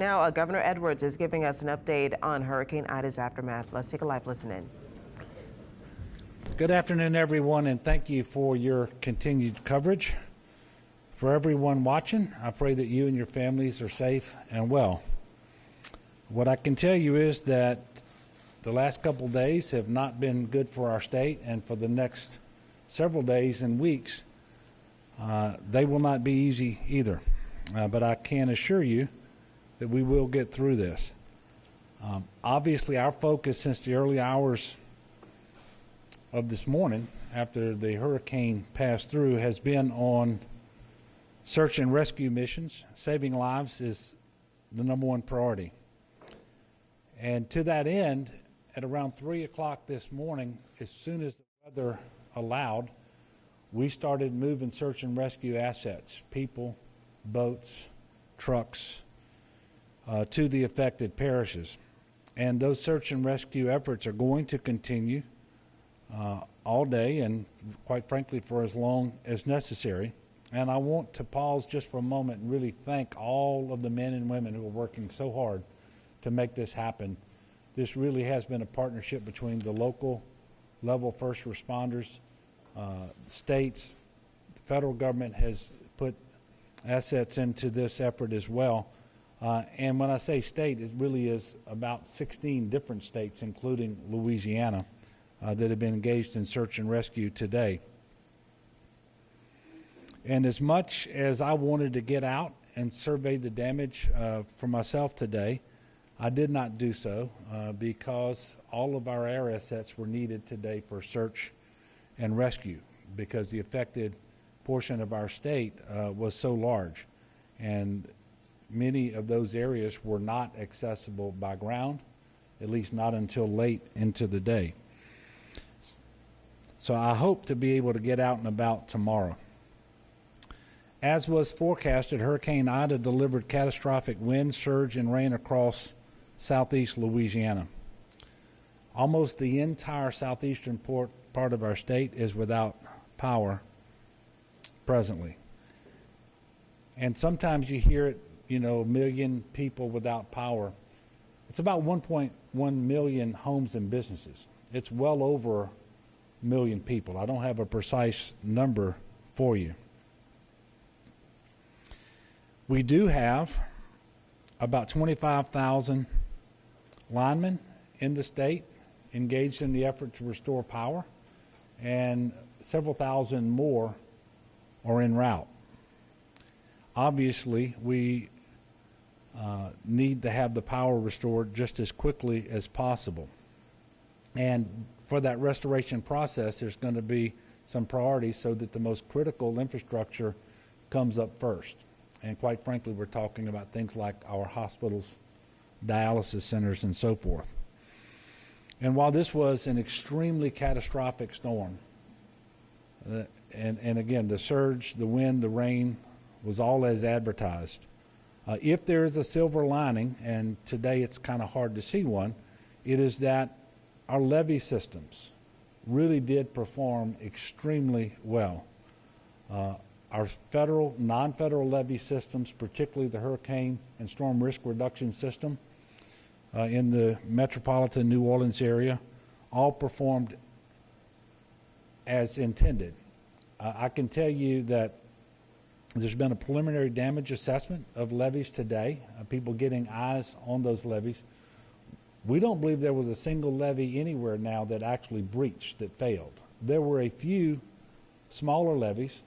Now, Governor Edwards is giving us an update on Hurricane Ida's aftermath. Let's take a live listen in. Good afternoon, everyone, and thank you for your continued coverage. For everyone watching, I pray that you and your families are safe and well. What I can tell you is that the last couple of days have not been good for our state, and for the next several days and weeks, they will not be easy either. But I can assure you that we will get through this. Obviously, our focus since the early hours of this morning, after the hurricane passed through, has been on search and rescue missions. Saving lives is the #1 priority. And to that end, at around 3 o'clock this morning, as soon as the weather allowed, we started moving search and rescue assets, people, boats, trucks, to the affected parishes. And those search and rescue efforts are going to continue all day and, quite frankly, for as long as necessary. And I want to pause just for a moment and really thank all of the men and women who are working so hard to make this happen. This really has been a partnership between the local level first responders, states, the federal government has put assets into this effort as well. And when I say state, it really is about 16 different states, including Louisiana, that have been engaged in search and rescue today. And as much as I wanted to get out and survey the damage for myself today, I did not do so because all of our air assets were needed today for search and rescue, because the affected portion of our state was so large, and many of those areas were not accessible by ground, at least not until late into the day. So I hope to be able to get out and about tomorrow. As was forecasted, Hurricane Ida delivered catastrophic wind, surge, and rain across southeast Louisiana. Almost the entire southeastern part of our state is without power presently. And sometimes you hear it, a million people without power. It's about 1.1 million homes and businesses. It's well over a million people. I don't have a precise number for you. We do have about 25,000 linemen in the state engaged in the effort to restore power, and several thousand more are en route. Obviously, we need to have the power restored just as quickly as possible. And for that restoration process, there's going to be some priorities so that the most critical infrastructure comes up first. And quite frankly, we're talking about things like our hospitals, dialysis centers, and so forth. And while this was an extremely catastrophic storm, and again, the surge, the wind, the rain was all as advertised. If there is a silver lining, and today it's kind of hard to see one, it is that our levee systems really did perform extremely well. Our federal, non-federal levee systems, particularly the hurricane and storm risk reduction system in the metropolitan New Orleans area, all performed as intended. I can tell you that there's been a preliminary damage assessment of levees today, people getting eyes on those levees. We don't believe there was a single levee anywhere now that actually breached, that failed. There were a few smaller levees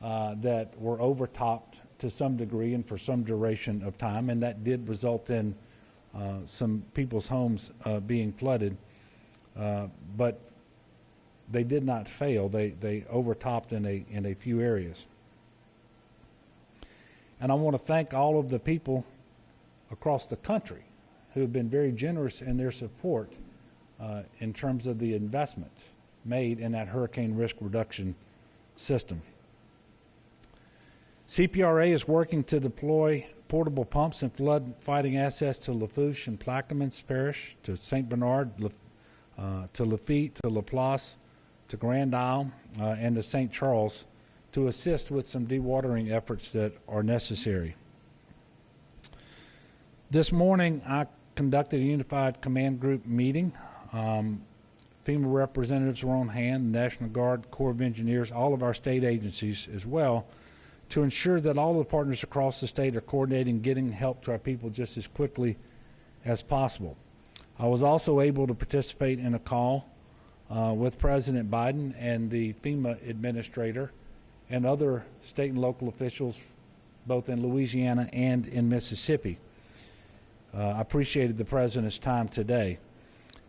that were overtopped to some degree and for some duration of time, and that did result in some people's homes being flooded, but they did not fail. They overtopped in a few areas. And I want to thank all of the people across the country who have been very generous in their support in terms of the investment made in that hurricane risk reduction system. CPRA is working to deploy portable pumps and flood fighting assets to Lafourche and Plaquemines Parish, to St. Bernard, to Lafitte, to Laplace, to Grand Isle, and to St. Charles to assist with some dewatering efforts that are necessary. This morning, I conducted a unified command group meeting. FEMA representatives were on hand, National Guard, Corps of Engineers, all of our state agencies as well, to ensure that all the partners across the state are coordinating, getting help to our people just as quickly as possible. I was also able to participate in a call with President Biden and the FEMA administrator and other state and local officials, both in Louisiana and in Mississippi. I appreciated the President's time today.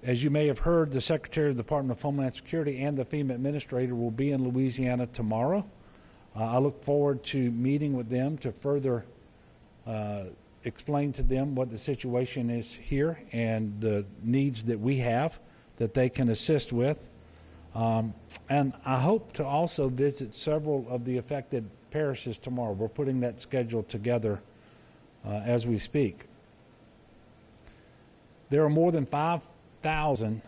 As you may have heard, the Secretary of the Department of Homeland Security and the FEMA administrator will be in Louisiana tomorrow. I look forward to meeting with them to further explain to them what the situation is here and the needs that we have that they can assist with. And I hope to also visit several of the affected parishes tomorrow. We're putting that schedule together as we speak. There are more than 5,000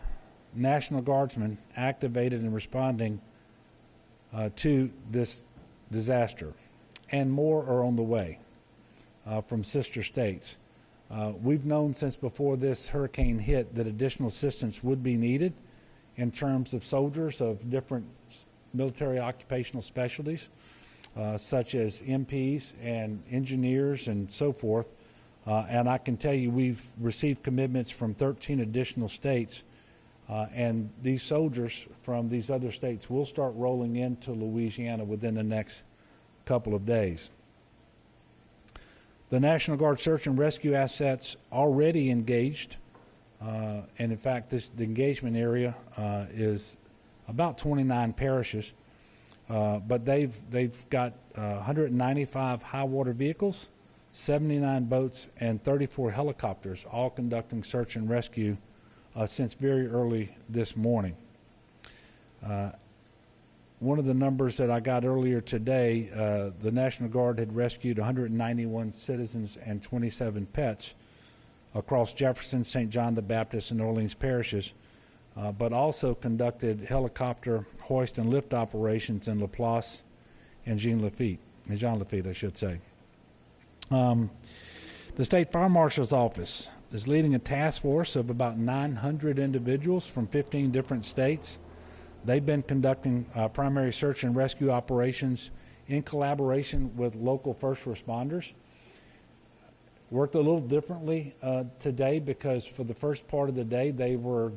National Guardsmen activated and responding to this disaster, and more are on the way from sister states. We've known since before this hurricane hit that additional assistance would be needed in terms of soldiers of different military occupational specialties, such as MPs and engineers and so forth. And I can tell you we've received commitments from 13 additional states, and these soldiers from these other states will start rolling into Louisiana within the next couple of days. The National Guard search and rescue assets already engaged, and in fact the engagement area is about 29 parishes, but they've got 195 high water vehicles, 79 boats, and 34 helicopters, all conducting search and rescue since very early this morning. One of the numbers that I got earlier today, the National Guard had rescued 191 citizens and 27 pets across Jefferson, St. John the Baptist, and Orleans parishes, but also conducted helicopter hoist and lift operations in Laplace and Jean Lafitte, I should say. The State Fire Marshal's Office is leading a task force of about 900 individuals from 15 different states. They've been conducting primary search and rescue operations in collaboration with local first responders. Worked a little differently today because for the first part of the day they were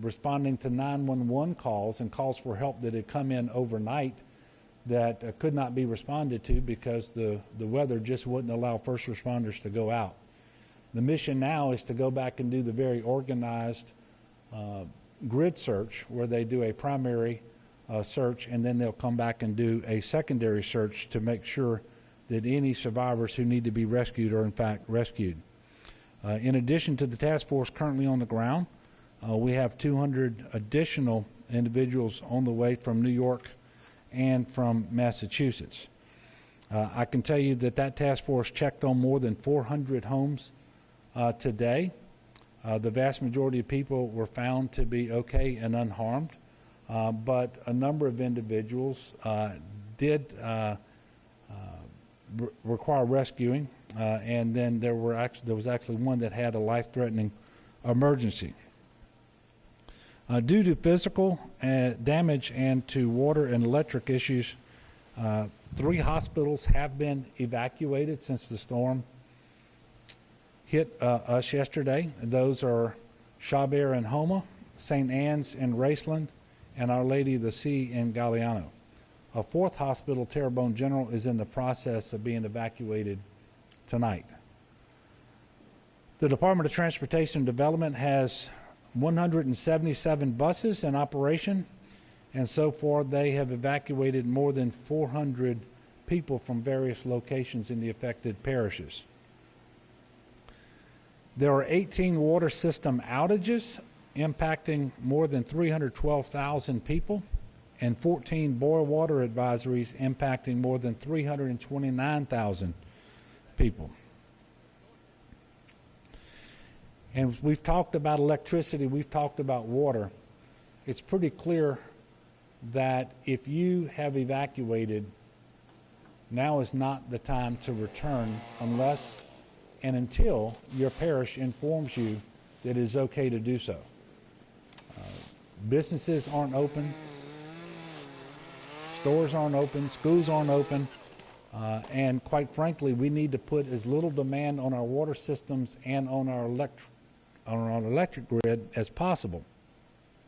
responding to 911 calls and calls for help that had come in overnight that could not be responded to because the weather just wouldn't allow first responders to go out. The mission now is to go back and do the very organized grid search where they do a primary search and then they'll come back and do a secondary search to make sure that any survivors who need to be rescued are in fact rescued. In addition to the task force currently on the ground, we have 200 additional individuals on the way from New York and from Massachusetts. I can tell you that task force checked on more than 400 homes today. The vast majority of people were found to be okay and unharmed, but a number of individuals did require rescuing, and then there was actually one that had a life-threatening emergency. Due to physical damage and to water and electric issues, 3 hospitals have been evacuated since the storm hit us yesterday. Those are Chabert in Homa, St. Anne's in Raceland, and Our Lady of the Sea in Galliano. A 4th hospital, Terrebonne General, is in the process of being evacuated tonight. The Department of Transportation and Development has 177 buses in operation, and so far they have evacuated more than 400 people from various locations in the affected parishes. There are 18 water system outages impacting more than 312,000 people and 14 boil water advisories impacting more than 329,000 people. And we've talked about electricity, we've talked about water. It's pretty clear that if you have evacuated, now is not the time to return unless and until your parish informs you that it is okay to do so. Businesses aren't open, stores aren't open, schools aren't open, and quite frankly, we need to put as little demand on our water systems and on our electric grid as possible.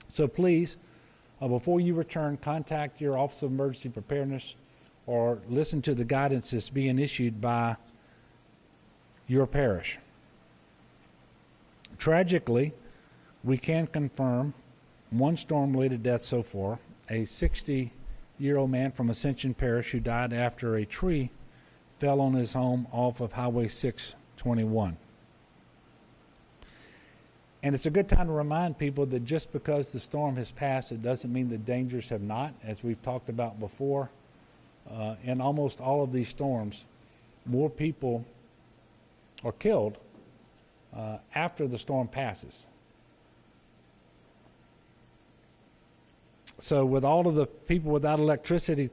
So please, before you return, contact your Office of Emergency Preparedness or listen to the guidance that's being issued by your parish. Tragically, we can confirm one storm-related death so far, a 60-year-old man from Ascension Parish who died after a tree fell on his home off of Highway 621. And it's a good time to remind people that just because the storm has passed, it doesn't mean the dangers have not. As we've talked about before, in almost all of these storms, more people are killed after the storm passes. So with all of the people without electricity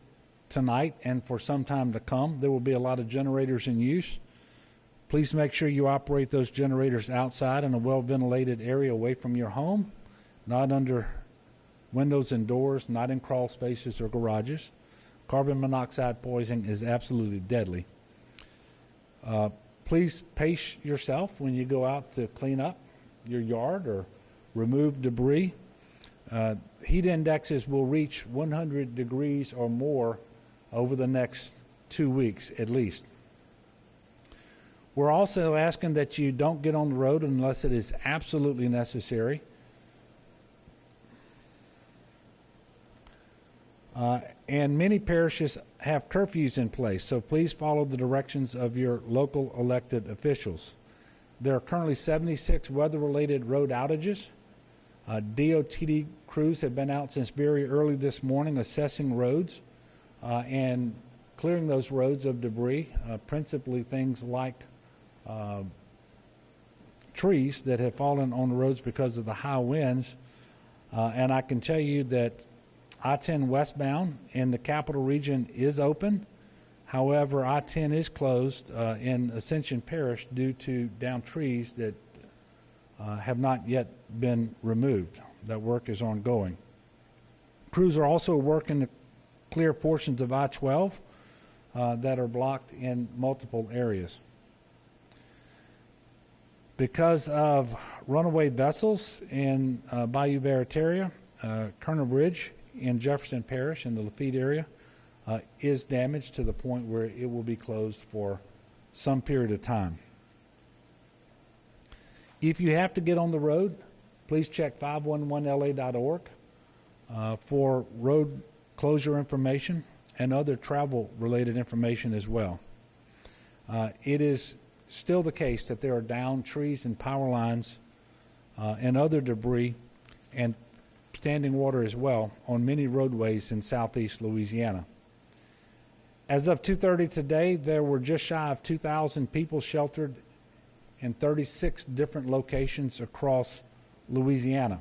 tonight and for some time to come, there will be a lot of generators in use. Please make sure you operate those generators outside in a well-ventilated area away from your home, not under windows and doors, not in crawl spaces or garages. Carbon monoxide poisoning is absolutely deadly. Please pace yourself when you go out to clean up your yard or remove debris. Heat indexes will reach 100 degrees or more over the next 2 weeks at least. We're also asking that you don't get on the road unless it is absolutely necessary. And many parishes have curfews in place, so please follow the directions of your local elected officials. There are currently 76 weather-related road outages. DOTD crews have been out since very early this morning assessing roads and clearing those roads of debris, principally things like trees that have fallen on the roads because of the high winds. And I can tell you that I-10 westbound in the capital region is open. However, I-10 is closed in Ascension Parish due to downed trees that have not yet been removed. That work is ongoing. Crews are also working to clear portions of I-12 that are blocked in multiple areas. Because of runaway vessels in Bayou Barataria, Colonel Bridge in Jefferson Parish in the Lafitte area is damaged to the point where it will be closed for some period of time. If you have to get on the road, please check 511la.org for road closure information and other travel-related information as well. It is still the case that there are downed trees and power lines and other debris and standing water as well on many roadways in southeast Louisiana. As of 2:30 today, there were just shy of 2,000 people sheltered in 36 different locations across Louisiana.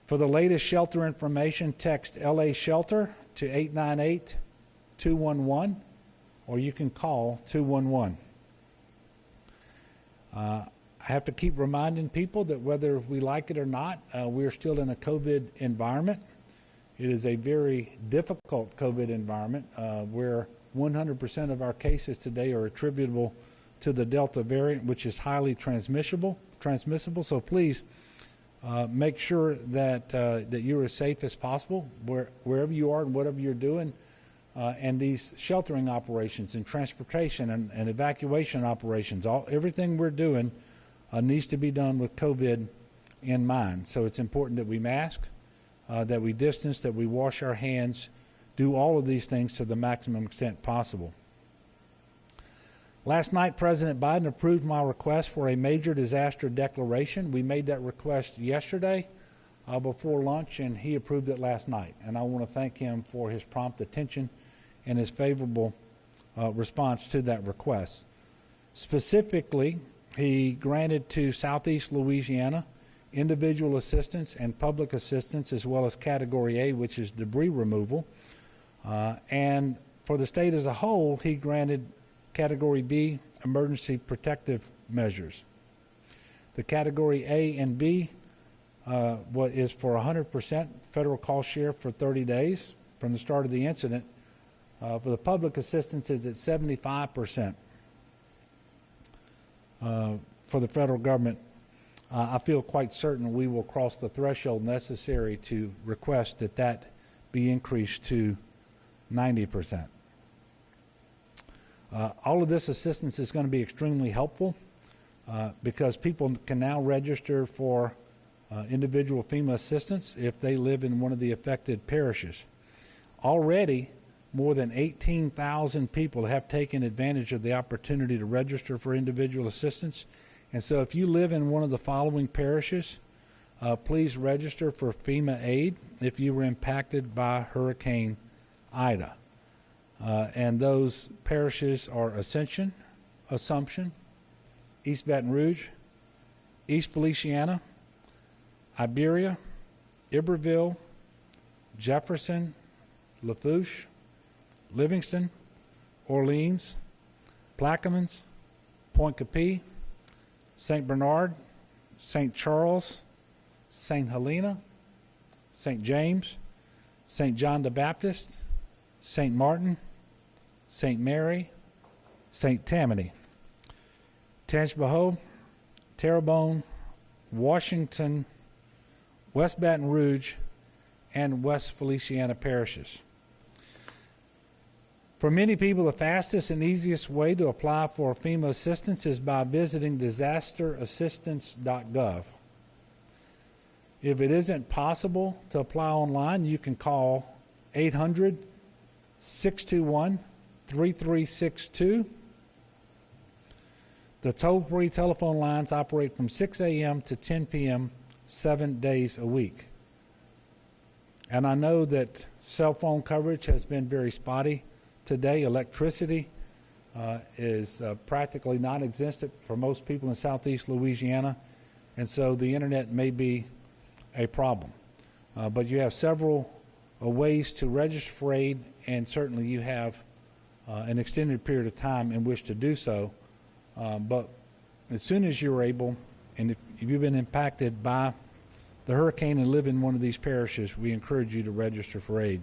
For the latest shelter information, text LA Shelter to 898-211, or you can call 211. I have to keep reminding people that whether we like it or not, we're still in a COVID environment. It is a very difficult COVID environment where 100% of our cases today are attributable to the Delta variant, which is highly transmissible. So please make sure that you're as safe as possible wherever you are and whatever you're doing. And these sheltering operations and transportation and evacuation operations, everything we're doing needs to be done with COVID in mind. So it's important that we mask, that we distance, that we wash our hands, do all of these things to the maximum extent possible. Last night, President Biden approved my request for a major disaster declaration. We made that request yesterday before lunch, and he approved it last night. And I want to thank him for his prompt attention and his favorable response to that request. Specifically, he granted to Southeast Louisiana individual assistance and public assistance, as well as Category A, which is debris removal. And for the state as a whole, he granted Category B emergency protective measures. The category A and B is for 100% federal cost share for 30 days from the start of the incident. For the public assistance is at 75% for the federal government. I feel quite certain we will cross the threshold necessary to request that be increased to 90%. All of this assistance is going to be extremely helpful because people can now register for individual FEMA assistance if they live in one of the affected parishes. Already, more than 18,000 people have taken advantage of the opportunity to register for individual assistance. And so if you live in one of the following parishes, please register for FEMA aid if you were impacted by Hurricane Ida. And those parishes are Ascension, Assumption, East Baton Rouge, East Feliciana, Iberia, Iberville, Jefferson, Lafourche, Livingston, Orleans, Plaquemines, Point Capee, St. Bernard, St. Charles, St. Helena, St. James, St. John the Baptist, St. Martin, St. Mary, St. Tammany, Tangipahoa, Terrebonne, Washington, West Baton Rouge, and West Feliciana parishes. For many people, the fastest and easiest way to apply for FEMA assistance is by visiting disasterassistance.gov. If it isn't possible to apply online, you can call 800-621-3362. The toll-free telephone lines operate from 6 a.m. to 10 p.m. 7 days a week. And I know that cell phone coverage has been very spotty today. Electricity is practically non-existent for most people in southeast Louisiana, and so the internet may be a problem. But you have several ways to register for aid, and certainly you have an extended period of time in which to do so. But as soon as you're able, and if you've been impacted by the hurricane and live in one of these parishes, we encourage you to register for aid.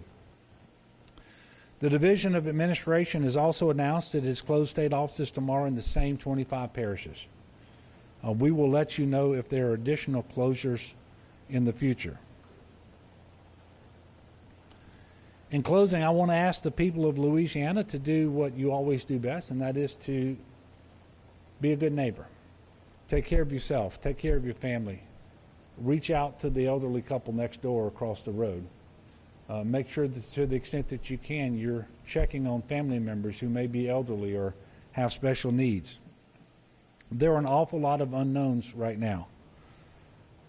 The Division of Administration has also announced that it has closed state offices tomorrow in the same 25 parishes. We will let you know if there are additional closures in the future. In closing, I want to ask the people of Louisiana to do what you always do best, and that is to be a good neighbor. Take care of yourself. Take care of your family. Reach out to the elderly couple next door across the road. Make sure that to the extent that you can, you're checking on family members who may be elderly or have special needs. There are an awful lot of unknowns right now.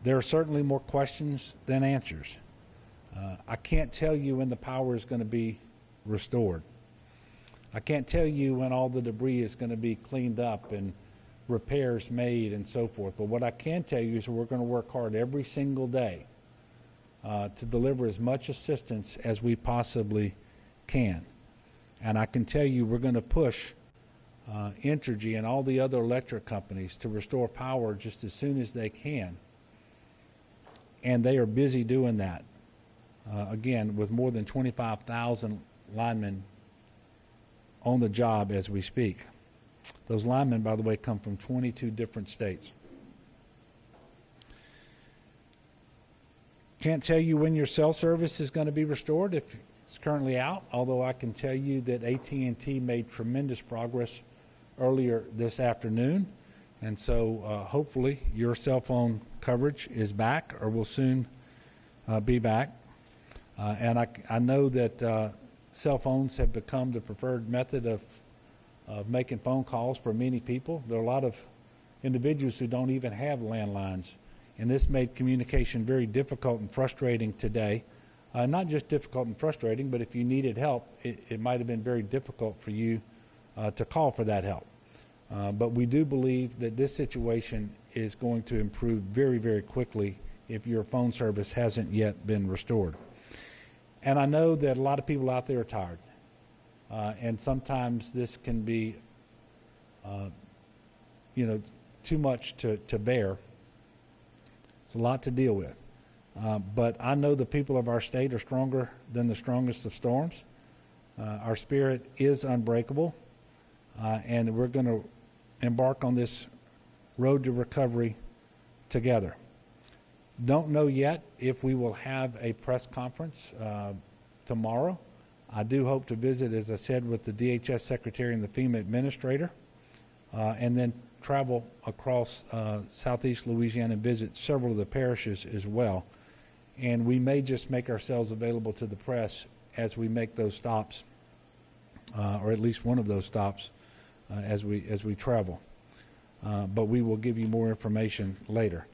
There are certainly more questions than answers. I can't tell you when the power is going to be restored. I can't tell you when all the debris is going to be cleaned up and repairs made and so forth. But what I can tell you is we're going to work hard every single day to deliver as much assistance as we possibly can. And I can tell you we're going to push Entergy and all the other electric companies to restore power just as soon as they can. And they are busy doing that, again, with more than 25,000 linemen on the job as we speak. Those linemen, by the way, come from 22 different states. Can't tell you when your cell service is going to be restored if it's currently out, although I can tell you that AT&T made tremendous progress earlier this afternoon. And so hopefully your cell phone coverage is back or will soon be back. And I know that cell phones have become the preferred method of making phone calls for many people. There are a lot of individuals who don't even have landlines, and this made communication very difficult and frustrating today. Not just difficult and frustrating, but if you needed help, it might have been very difficult for you to call for that help. But we do believe that this situation is going to improve very, very quickly if your phone service hasn't yet been restored. And I know that a lot of people out there are tired. And sometimes this can be too much to bear. It's a lot to deal with. But I know the people of our state are stronger than the strongest of storms. Our spirit is unbreakable, and we're going to embark on this road to recovery together. Don't know yet if we will have a press conference tomorrow. I do hope to visit, as I said, with the DHS Secretary and the FEMA Administrator, and then travel across southeast Louisiana and visit several of the parishes as well. And we may just make ourselves available to the press as we make those stops, or at least one of those stops as we travel. But we will give you more information later.